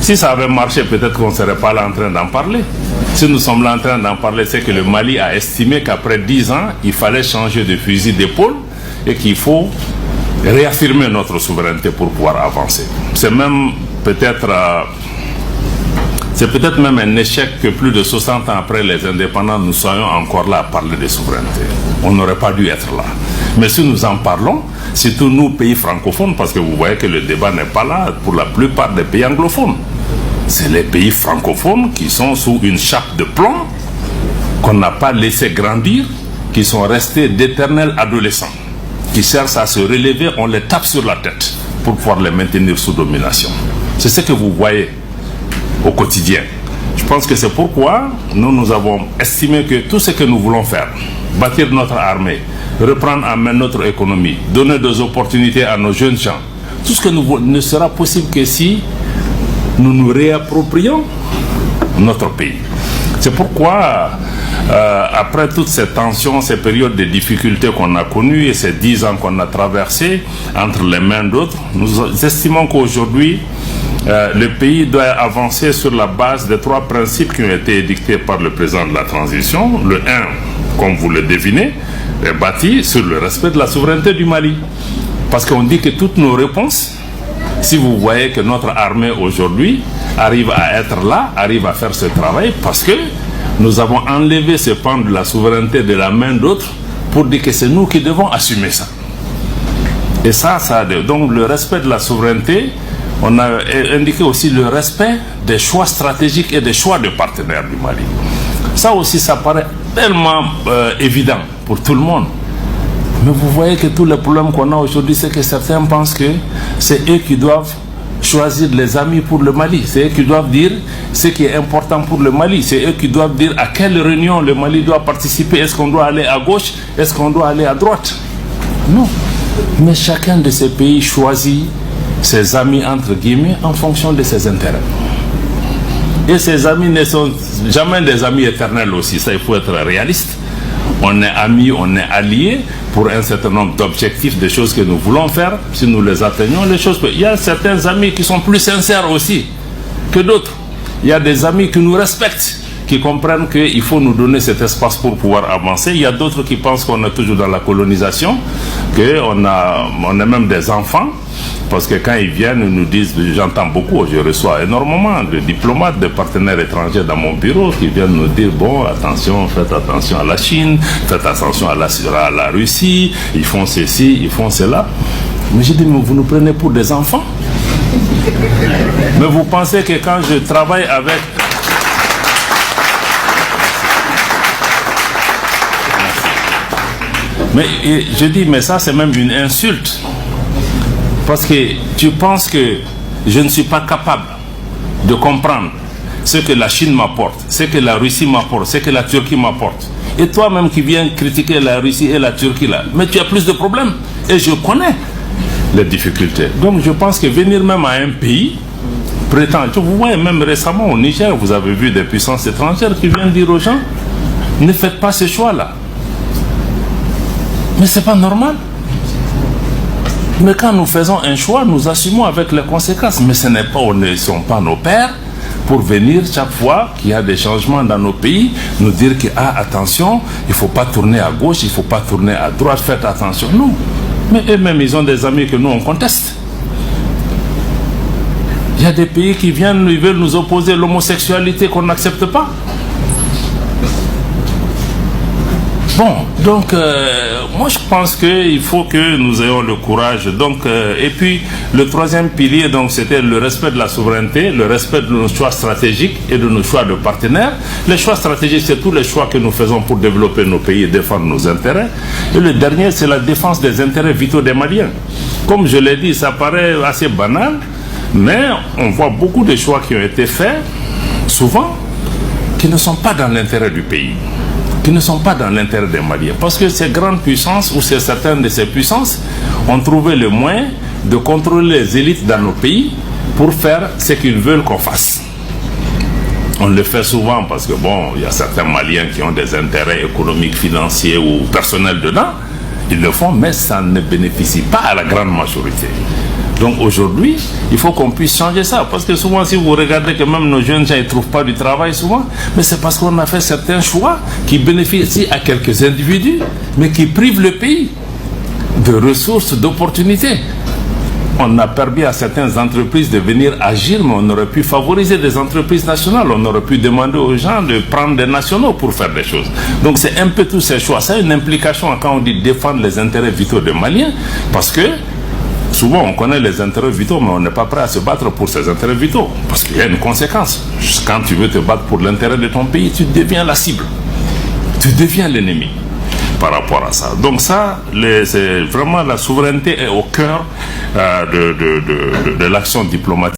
Si ça avait marché, peut-être qu'on ne serait pas là en train d'en parler. Si nous sommes là en train d'en parler, c'est que le Mali a estimé qu'après 10 ans, il fallait changer de fusil d'épaule et qu'il faut réaffirmer notre souveraineté pour pouvoir avancer. C'est même peut-être même un échec que plus de 60 ans après les indépendants, nous soyons encore là à parler de souveraineté. On n'aurait pas dû être là. Mais si nous en parlons, surtout nous, pays francophones, parce que vous voyez que le débat n'est pas là pour la plupart des pays anglophones. C'est les pays francophones qui sont sous une chape de plomb, qu'on n'a pas laissé grandir, qui sont restés d'éternels adolescents, qui cherchent à se relever, on les tape sur la tête pour pouvoir les maintenir sous domination. C'est ce que vous voyez au quotidien. Je pense que c'est pourquoi nous avons estimé que tout ce que nous voulons faire, bâtir notre armée, reprendre en main notre économie, donner des opportunités à nos jeunes gens, tout ce que nous ne sera possible que si nous nous réapproprions notre pays. C'est pourquoi, après toutes ces tensions, ces périodes de difficultés qu'on a connues et ces 10 ans qu'on a traversés entre les mains d'autres, nous estimons qu'aujourd'hui, le pays doit avancer sur la base des 3 principes qui ont été édictés par le président de la transition. Le 1, comme vous le devinez, est bâti sur le respect de la souveraineté du Mali. Parce qu'on dit que toutes nos réponses, si vous voyez que notre armée aujourd'hui arrive à être là, arrive à faire ce travail, parce que nous avons enlevé ce pan de la souveraineté de la main d'autres pour dire que c'est nous qui devons assumer ça. Et ça donc le respect de la souveraineté, on a indiqué aussi le respect des choix stratégiques et des choix de partenaires du Mali. Ça aussi, ça paraît tellement évident pour tout le monde. Mais vous voyez que tous les problèmes qu'on a aujourd'hui, c'est que certains pensent que c'est eux qui doivent choisir les amis pour le Mali. C'est eux qui doivent dire ce qui est important pour le Mali. C'est eux qui doivent dire à quelle réunion le Mali doit participer. Est-ce qu'on doit aller à gauche? Est-ce qu'on doit aller à droite? Non. Mais chacun de ces pays choisit ses amis, entre guillemets, en fonction de ses intérêts. Et ces amis ne sont jamais des amis éternels aussi. Ça, il faut être réaliste. On est amis, on est alliés pour un certain nombre d'objectifs, des choses que nous voulons faire. Si nous les atteignons, les choses... Il y a certains amis qui sont plus sincères aussi que d'autres. Il y a des amis qui nous respectent, qui comprennent qu'il faut nous donner cet espace pour pouvoir avancer. Il y a d'autres qui pensent qu'on est toujours dans la colonisation, qu'on est même des enfants. Parce que quand ils viennent, ils nous disent, j'entends beaucoup, je reçois énormément de diplomates, de partenaires étrangers dans mon bureau qui viennent nous dire, bon, attention, faites attention à la Chine, faites attention à la Russie, ils font ceci, ils font cela. Mais je dis, mais vous nous prenez pour des enfants? Mais vous pensez que quand je travaille avec... Mais je dis, mais ça c'est même une insulte. Parce que tu penses que je ne suis pas capable de comprendre ce que la Chine m'apporte, ce que la Russie m'apporte, ce que la Turquie m'apporte. Et toi-même qui viens critiquer la Russie et la Turquie là, mais tu as plus de problèmes. Et je connais les difficultés. Donc je pense que venir même à un pays prétend... Vous voyez même récemment au Niger, vous avez vu des puissances étrangères qui viennent dire aux gens, ne faites pas ce choix-là. Mais c'est pas normal. Mais quand nous faisons un choix, nous assumons avec les conséquences. Mais ce n'est pas, ne sont pas nos pères pour venir chaque fois qu'il y a des changements dans nos pays, nous dire que, attention, il ne faut pas tourner à gauche, il ne faut pas tourner à droite, faites attention. Non. Mais eux-mêmes, ils ont des amis que nous, on conteste. Il y a des pays qui viennent, ils veulent nous opposer l'homosexualité qu'on n'accepte pas. Bon, donc, moi je pense qu'il faut que nous ayons le courage. Donc, et puis, le troisième pilier, donc, c'était le respect de la souveraineté, le respect de nos choix stratégiques et de nos choix de partenaires. Les choix stratégiques, c'est tous les choix que nous faisons pour développer nos pays et défendre nos intérêts. Et le dernier, c'est la défense des intérêts vitaux des Maliens. Comme je l'ai dit, ça paraît assez banal, mais on voit beaucoup de choix qui ont été faits, souvent, qui ne sont pas dans l'intérêt du pays, qui ne sont pas dans l'intérêt des Maliens. Parce que ces grandes puissances, ou certaines de ces puissances, ont trouvé le moyen de contrôler les élites dans nos pays pour faire ce qu'ils veulent qu'on fasse. On le fait souvent parce que, bon, il y a certains Maliens qui ont des intérêts économiques, financiers ou personnels dedans. Ils le font, mais ça ne bénéficie pas à la grande majorité. Donc aujourd'hui, il faut qu'on puisse changer ça. Parce que souvent, si vous regardez que même nos jeunes gens ne trouvent pas du travail souvent, mais c'est parce qu'on a fait certains choix qui bénéficient à quelques individus, mais qui privent le pays de ressources, d'opportunités. On a permis à certaines entreprises de venir agir, mais on aurait pu favoriser des entreprises nationales. On aurait pu demander aux gens de prendre des nationaux pour faire des choses. Donc c'est un peu tous ces choix. Ça a une implication quand on dit défendre les intérêts vitaux des Maliens, parce que souvent on connaît les intérêts vitaux, mais on n'est pas prêt à se battre pour ces intérêts vitaux. Parce qu'il y a une conséquence. Quand tu veux te battre pour l'intérêt de ton pays, tu deviens la cible. Tu deviens l'ennemi par rapport à ça. Donc ça, c'est vraiment la souveraineté est au cœur de l'action diplomatique.